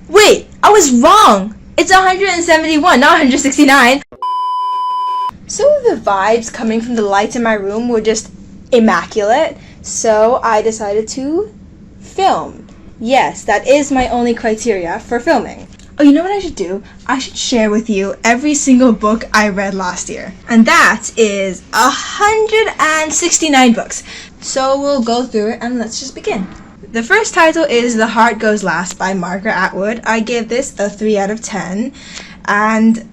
Wait, I was wrong! It's 171, not 169. So the vibes coming from the lights in my room were just immaculate, so I decided to film. Yes, that is my only criteria for filming. Oh, you know what I should do? I should share with you every single book I read last year. And that is 169 books. So we'll go through it and let's just begin. The first title is The Heart Goes Last by Margaret Atwood. I give this a 3 out of 10. And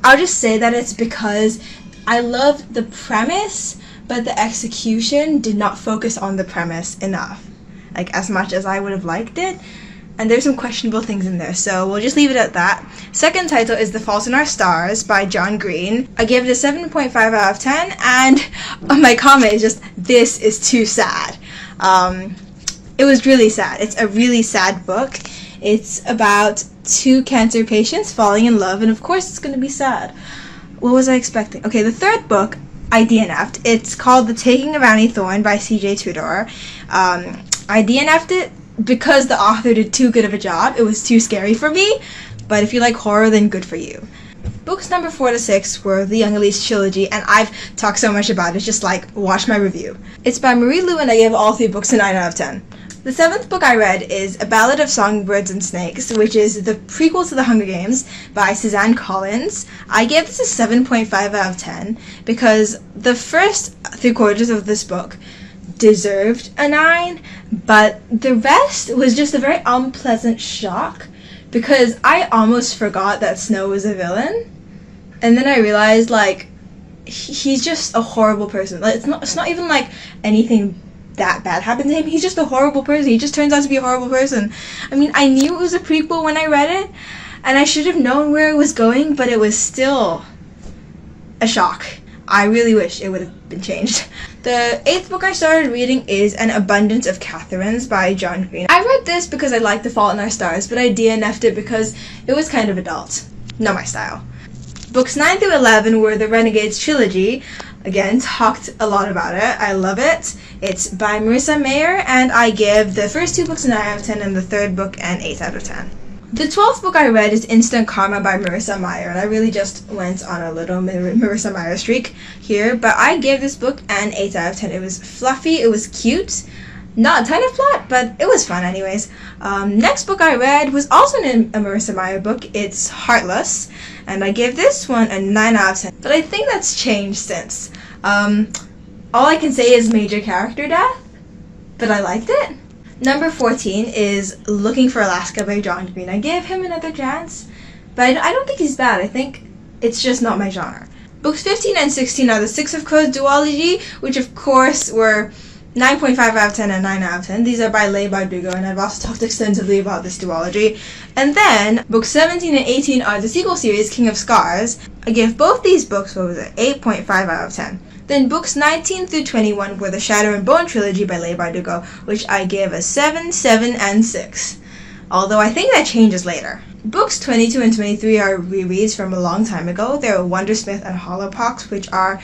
I'll just say that it's because I loved the premise, but the execution did not focus on the premise enough. Like, as much as I would have liked it. And there's some questionable things in there, so we'll just leave it at that. Second title is The Fault in Our Stars by John Green. I gave it a 7.5 out of 10, and my comment is just, this is too sad. It was really sad. It's a really sad book. It's about 2 cancer patients falling in love, and of course it's going to be sad. What was I expecting? Okay, the third book, I DNF'd. It's called The Taking of Annie Thorne by C.J. Tudor. I DNF'd it because the author did too good of a job. It was too scary for me, but if you like horror, then good for you. Books number 4 to 6 were the Young Elise Trilogy, and I've talked so much about it, just like, watch my review. It's by Marie Lu, and I gave all 3 books a 9 out of 10. The 7th book I read is A Ballad of Songbirds and Snakes, which is the prequel to The Hunger Games by Suzanne Collins. I gave this a 7.5 out of 10 because the first 3/4 of this book deserved a 9, but the rest was just a very unpleasant shock because I almost forgot that Snow was a villain, and then I realized, like, he's just a horrible person. Like, it's not even like anything that bad happened to him. He's just a horrible person. He just turns out to be a horrible person. I mean, I knew it was a prequel when I read it, and I should have known where it was going, but it was still a shock. I really wish it would have been changed. The 8th book I started reading is An Abundance of Catherines by John Green. I read this because I liked The Fault in Our Stars, but I DNF'd it because it was kind of adult. Not my style. Books 9 through 11 were the Renegades Trilogy. Again, talked a lot about it. I love it. It's by Marissa Mayer, and I give the first 2 books a 9 out of 10 and the third book an 8 out of 10. The 12th book I read is Instant Karma by Marissa Mayer, and I really just went on a little Marissa Mayer streak here, but I gave this book an 8 out of 10. It was fluffy, it was cute, not a ton of plot, but it was fun anyways. Next book I read was also a Marissa Mayer book. It's Heartless, and I gave this one a 9 out of 10, but I think that's changed since. All I can say is major character death, but I liked it. Number 14 is Looking for Alaska by John Green. I gave him another chance, but I don't think he's bad. I think it's just not my genre. Books 15 and 16 are the Six of Codes Duology, which of course were 9.5 out of 10 and 9 out of 10. These are by Leigh Bardugo, and I've also talked extensively about this duology. And then, books 17 and 18 are the sequel series, King of Scars. I gave both these books, 8.5 out of 10. Then books 19 through 21 were the Shadow and Bone Trilogy by Leigh Bardugo, which I gave a 7, 7, and 6. Although I think that changes later. Books 22 and 23 are rereads from a long time ago. They're Wondersmith and Hollowpox, which are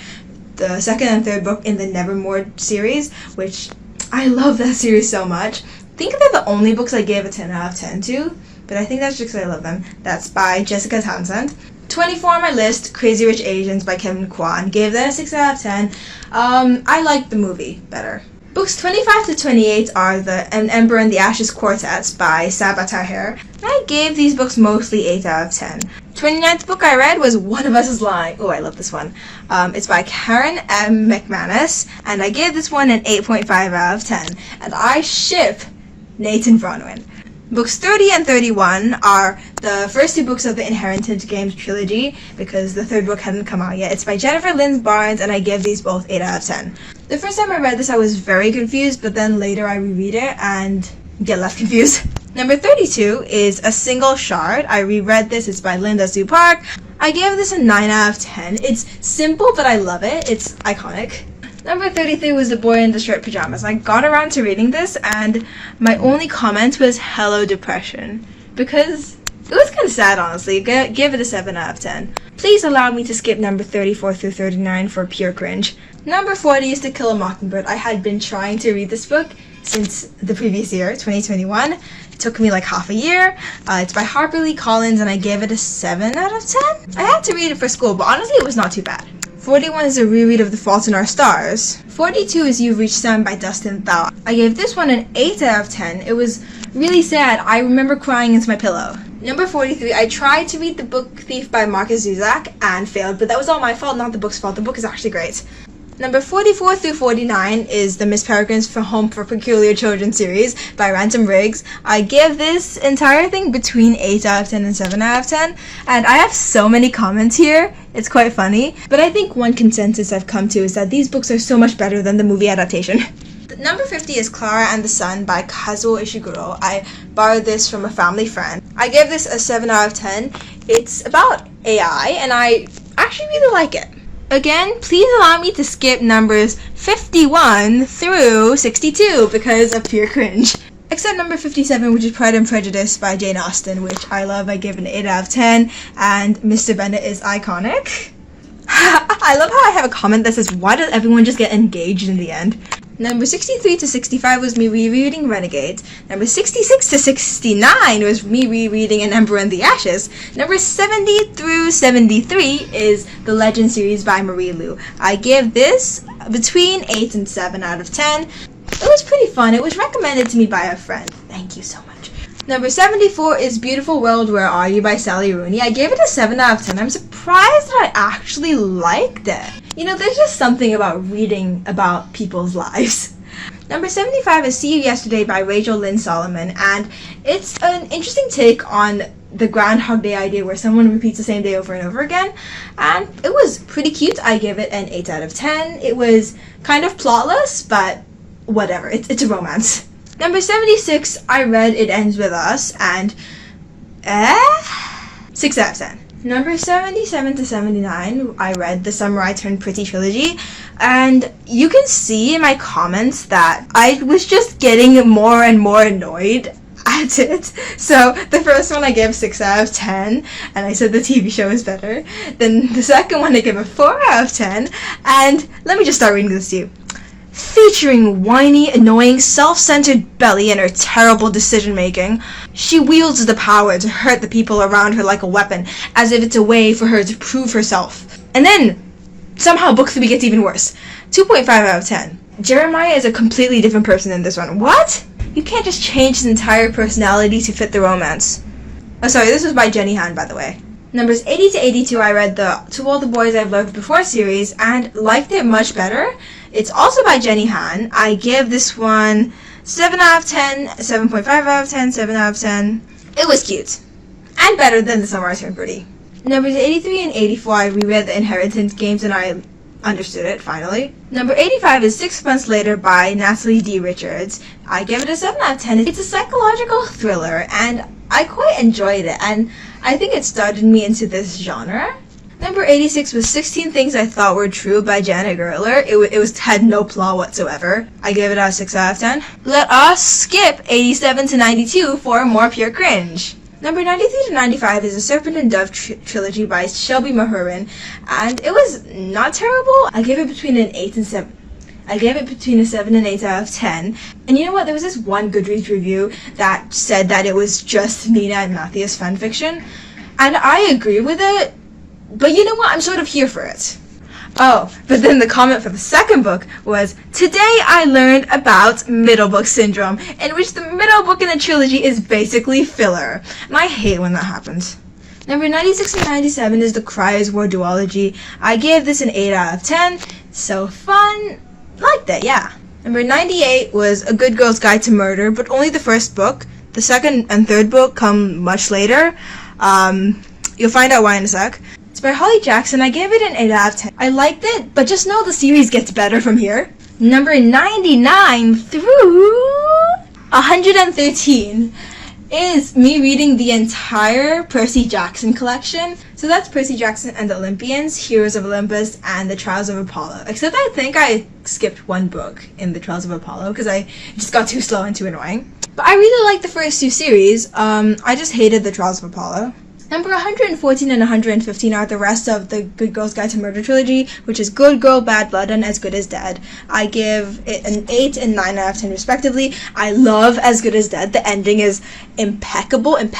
the second and third book in the Nevermore series, which I love that series so much. I think they're the only books I gave a 10 out of 10 to, but I think that's just because I love them. That's by Jessica Townsend. 24 on my list, Crazy Rich Asians by Kevin Kwan. Gave that a 6 out of 10. I liked the movie better. Books 25 to 28 are the An Ember and the Ashes Quartets by Sabaa Tahir. I gave these books mostly 8 out of 10. 29th book I read was One of Us is Lying. Oh, I love this one. It's by Karen M. McManus, and I gave this one an 8.5 out of 10. And I ship Nathan Bronwyn. Books 30 and 31 are the first 2 books of the Inherited Games trilogy, because the third book hadn't come out yet. It's by Jennifer Lynn Barnes, and I give these both 8 out of 10. The first time I read this, I was very confused, but then later I reread it and get less confused. Number 32 is A Single Shard. I reread this. It's by Linda Sue Park. I gave this a 9 out of 10. It's simple, but I love it. It's iconic. Number 33 was The Boy in the Striped Pajamas. I got around to reading this, and my only comment was Hello Depression, because it was kind of sad, honestly. Give it a 7 out of 10. Please allow me to skip number 34 through 39 for pure cringe. Number 40 is To Kill a Mockingbird. I had been trying to read this book since the previous year, 2021. It took me like half a year. It's by Harper Lee Collins, and I gave it a 7 out of 10. I had to read it for school, but honestly it was not too bad. 41 is a reread of The Fault in Our Stars. 42 is You've Reached Sun by Dustin Thau. I gave this one an 8 out of 10. It was really sad. I remember crying into my pillow. Number 43, I tried to read The Book Thief by Marcus Zuzak and failed, but that was all my fault, not the book's fault. The book is actually great. Number 44 through 49 is the Miss Peregrine's Home for Peculiar Children series by Ransom Riggs. I give this entire thing between 8 out of 10 and 7 out of 10. And I have so many comments here. It's quite funny. But I think one consensus I've come to is that these books are so much better than the movie adaptation. Number 50 is Clara and the Sun by Kazuo Ishiguro. I borrowed this from a family friend. I gave this a 7 out of 10. It's about AI and I actually really like it. Again, please allow me to skip numbers 51 through 62 because of pure cringe. Except number 57, which is Pride and Prejudice by Jane Austen, which I love. I give an 8 out of 10, and Mr. Bennet is iconic. I love how I have a comment that says, why does everyone just get engaged in the end? Number 63 to 65 was me rereading Renegade. Number 66 to 69 was me rereading An Emperor in the Ashes. Number 70 through 73 is The Legend series by Marie Lu. I give this between 8 and 7 out of 10. It was pretty fun. It was recommended to me by a friend. Thank you so much. Number 74 is Beautiful World, Where Are You by Sally Rooney. I gave it a 7 out of 10. I'm surprised that I actually liked it. You know, there's just something about reading about people's lives. Number 75 is See You Yesterday by Rachel Lynn Solomon, and it's an interesting take on the Groundhog Day idea where someone repeats the same day over and over again, and it was pretty cute. I give it an 8 out of 10. It was kind of plotless, but whatever. It's a romance. Number 76, I read It Ends With Us, and 6 out of 10. Number 77 to 79, I read The Summer I Turned Pretty Trilogy, and you can see in my comments that I was just getting more and more annoyed at it. So the first one I gave 6 out of 10, and I said the TV show is better. Then the second one I gave a 4 out of 10, and let me just start reading this to you. Featuring whiny, annoying, self-centered Belly and her terrible decision-making, she wields the power to hurt the people around her like a weapon, as if it's a way for her to prove herself. And then, somehow book 3 gets even worse. 2.5 out of 10. Jeremiah is a completely different person in this one. What? You can't just change his entire personality to fit the romance. Oh, sorry, this was by Jenny Han, by the way. Numbers 80 to 82, I read the To All the Boys I've Loved Before series and liked it much better. It's also by Jenny Han. I give this one 7 out of 10, 7.5 out of 10, 7 out of 10. It was cute. And better than The Summer I Turned Pretty. Numbers 83 and 84, I reread the Inheritance games and I understood it, finally. Number 85 is 6 Months Later by Natalie D. Richards. I give it a 7 out of 10. It's a psychological thriller and I quite enjoyed it, and I think it started me into this genre. Number 86 was 16 Things I Thought Were True by Janet Gertler. It had no plot whatsoever. I gave it a 6 out of 10. Let us skip 87 to 92 for more pure cringe. Number 93 to 95 is The Serpent and Dove Trilogy by Shelby Mahurin, and it was not terrible. I gave it between an 8 and 7. I gave it between a 7 and 8 out of 10. And you know what? There was this one Goodreads review that said that it was just Nina and Matthias fanfiction. And I agree with it. But you know what? I'm sort of here for it. Oh, but then the comment for the second book was, today I learned about middle book syndrome, in which the middle book in the trilogy is basically filler. And I hate when that happens. Number 96 and 97 is the Cry's War Duology. I gave this an 8 out of 10. So fun. Liked it, yeah. Number 98 was A Good Girl's Guide to Murder, but only the first book. The second and third book come much later. You'll find out why in a sec. It's by Holly Jackson. I gave it an 8 out of 10. I liked it, but just know the series gets better from here. Number 99 through 113 is me reading the entire Percy Jackson collection. So that's Percy Jackson and the Olympians, Heroes of Olympus, and the Trials of Apollo. Except I think I skipped one book in the Trials of Apollo because I just got too slow and too annoying. But I really liked the first two series. I just hated the Trials of Apollo. Number 114 and 115 are the rest of the Good Girl's Guide to Murder trilogy, which is Good Girl, Bad Blood, and As Good as Dead. I give it an 8 and 9 out of 10 respectively. I love As Good as Dead. The ending is impeccable. Number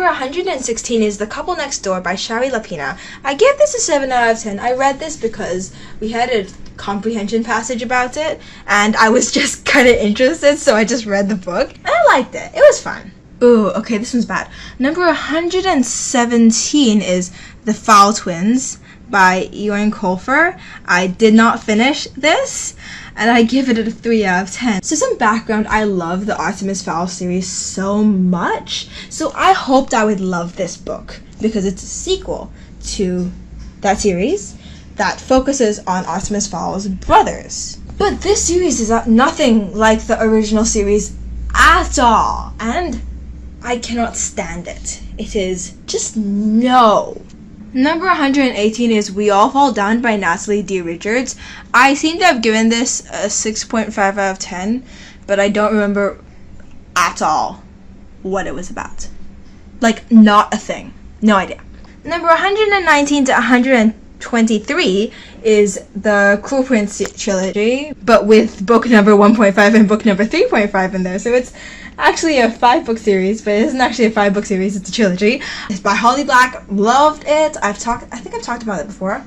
116 is The Couple Next Door by Shari Lapina. I give this a 7 out of 10. I read this because we had a comprehension passage about it, and I was just kind of interested, so I just read the book, and I liked it. It was fun. Ooh, okay, this one's bad. Number 117 is The Fowl Twins by Elon Colfer. I did not finish this, and I give it a 3 out of 10. So some background, I love the Artemis Fowl series so much, so I hoped I would love this book, because it's a sequel to that series that focuses on Artemis Fowl's brothers. But this series is nothing like the original series at all, and I cannot stand it. It is just no. Number 118 is We All Fall Down by Natalie D. Richards. I seem to have given this a 6.5 out of 10, but I don't remember at all what it was about. Like, not a thing. No idea. Number 119 to 123 is the Cruel Prince trilogy, but with book number 1.5 and book number 3.5 in there, so it's actually a 5-book series, but it isn't actually a 5-book series, it's a trilogy. It's by Holly Black. Loved it. I think I've talked about it before.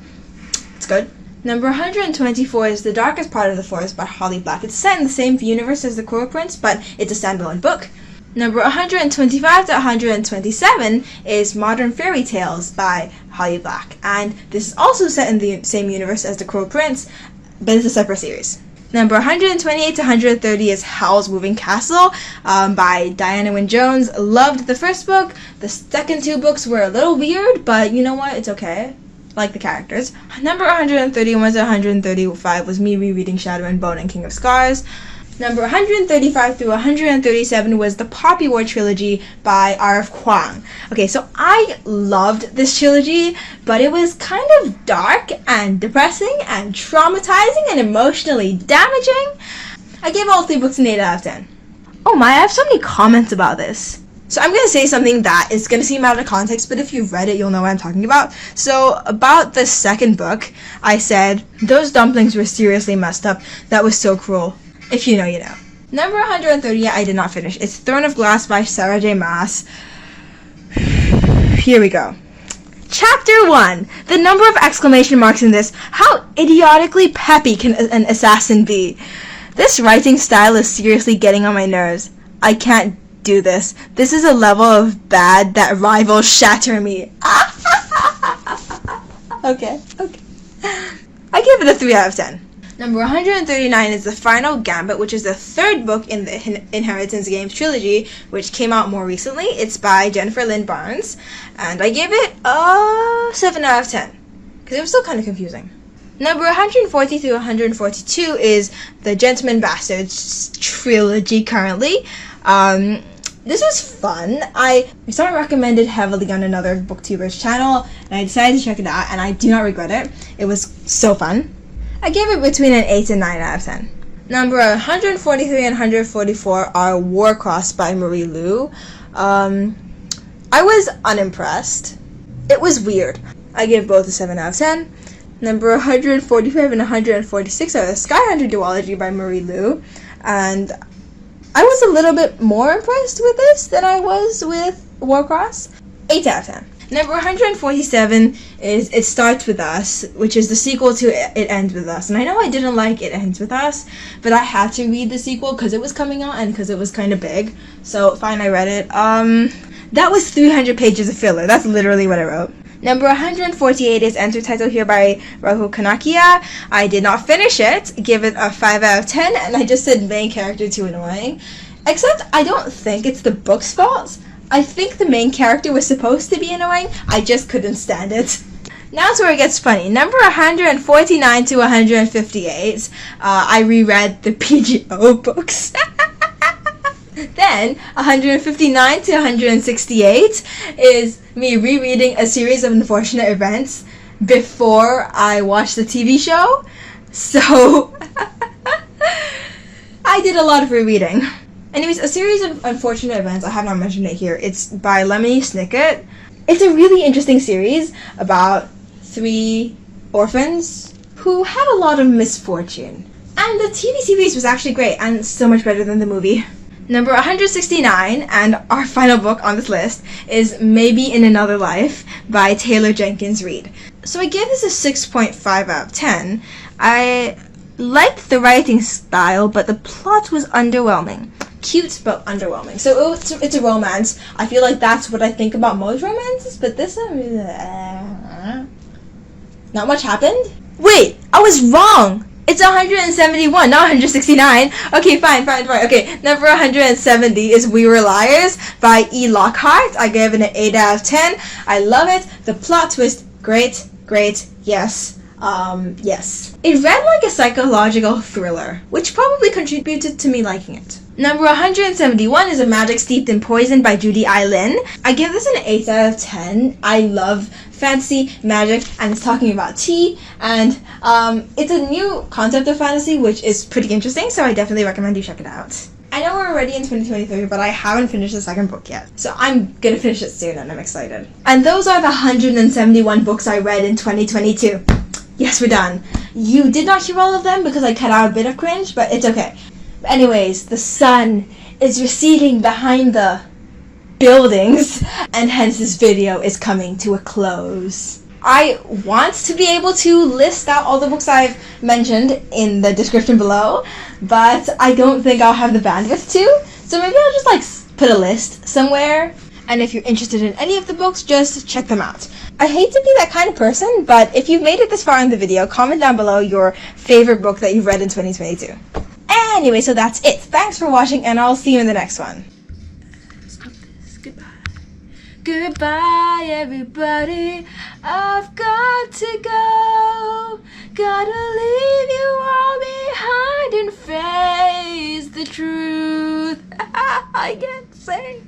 It's good. Number 124 is The Darkest Part of the Forest by Holly Black. It's set in the same universe as The Cruel Prince, but it's a standalone book. Number 125 to 127 is Modern Fairy Tales by Holly Black, and this is also set in the same universe as The Cruel Prince, but it's a separate series. Number 128 to 130 is Howl's Moving Castle by Diana Wynne Jones. Loved the first book. The second 2 books were a little weird, but you know what? It's okay. Like the characters. Number 131 to 135 was me rereading Shadow and Bone and King of Scars. Number 135 through 137 was the Poppy War trilogy by R.F. Kuang. Okay, so I loved this trilogy, but it was kind of dark and depressing and traumatizing and emotionally damaging. I gave all 3 books an 8 out of 10. Oh my, I have so many comments about this. So I'm going to say something that is going to seem out of context, but if you've read it, you'll know what I'm talking about. So about the second book, I said, those dumplings were seriously messed up. That was so cruel. If you know, you know. Number 130, I did not finish. It's Throne of Glass by Sarah J. Maas. Here we go. Chapter 1. The number of exclamation marks in this. How idiotically peppy can an assassin be? This writing style is seriously getting on my nerves. I can't do this. This is a level of bad that rivals Shatter Me. Okay. I give it a 3 out of 10. Number 139 is The Final Gambit, which is the 3rd book in the Inheritance Games trilogy, which came out more recently. It's by Jennifer Lynn Barnes, and I gave it a 7 out of 10, because it was still kind of confusing. Number 140 through 142 is The Gentleman Bastards trilogy currently. This was fun. I saw it recommended heavily on another booktuber's channel, and I decided to check it out, and I do not regret it. It was so fun. I gave it between an 8 and 9 out of 10. Number 143 and 144 are Warcross by Marie Lu. I was unimpressed. It was weird. I gave both a 7 out of 10. Number 145 and 146 are the Sky Hunter Duology by Marie Lu. And I was a little bit more impressed with this than I was with Warcross. 8 out of 10. Number 147 is It Starts With Us, which is the sequel to It Ends With Us. And I know I didn't like It Ends With Us, but I had to read the sequel because it was coming out and because it was kind of big. So fine, I read it. That was 300 pages of filler. That's literally what I wrote. Number 148 is Enter Title Here by Rahul Kanakia. I did not finish it. Give it a 5 out of 10, and I just said main character too annoying. Except I don't think it's the book's fault. I think the main character was supposed to be annoying. I just couldn't stand it. Now to where it gets funny. Number 149 to 158, I reread the PGO books. Then 159 to 168 is me rereading a series of unfortunate events before I watched the TV show. So I did a lot of rereading. Anyways, a series of unfortunate events, I have not mentioned it here. It's by Lemony Snicket. It's a really interesting series about 3 orphans who have a lot of misfortune. And the TV series was actually great and so much better than the movie. Number 169, and our final book on this list, is Maybe in Another Life by Taylor Jenkins Reid. So I gave this a 6.5 out of 10. I liked the writing style, but the plot was underwhelming. Cute, but underwhelming. So it's a romance. I feel like that's what I think about most romances, but this one, not much happened? Wait, I was wrong! It's 171, not 169. Okay, fine. Okay, number 170 is We Were Liars by E. Lockhart. I gave it an 8 out of 10. I love it. The plot twist, great, yes. Yes. It read like a psychological thriller, which probably contributed to me liking it. Number 171 is A Magic Steeped in Poison by Judy Lin. I give this an 8 out of 10. I love fantasy, magic, and it's talking about tea, and it's a new concept of fantasy, which is pretty interesting, so I definitely recommend you check it out. I know we're already in 2023, but I haven't finished the second book yet, so I'm gonna finish it soon, and I'm excited. And those are the 171 books I read in 2022. Yes, we're done. You did not hear all of them because I cut out a bit of cringe, but it's okay. But anyways, the sun is receding behind the buildings, and hence this video is coming to a close. I want to be able to list out all the books I've mentioned in the description below, but I don't think I'll have the bandwidth to, so maybe I'll just put a list somewhere, and if you're interested in any of the books, just check them out. I hate to be that kind of person, but if you've made it this far in the video, comment down below your favorite book that you've read in 2022. Anyway, so that's it. Thanks for watching, and I'll see you in the next one. Stop this. Goodbye. Goodbye, everybody. I've got to go. Gotta leave you all behind and face the truth. I can't say.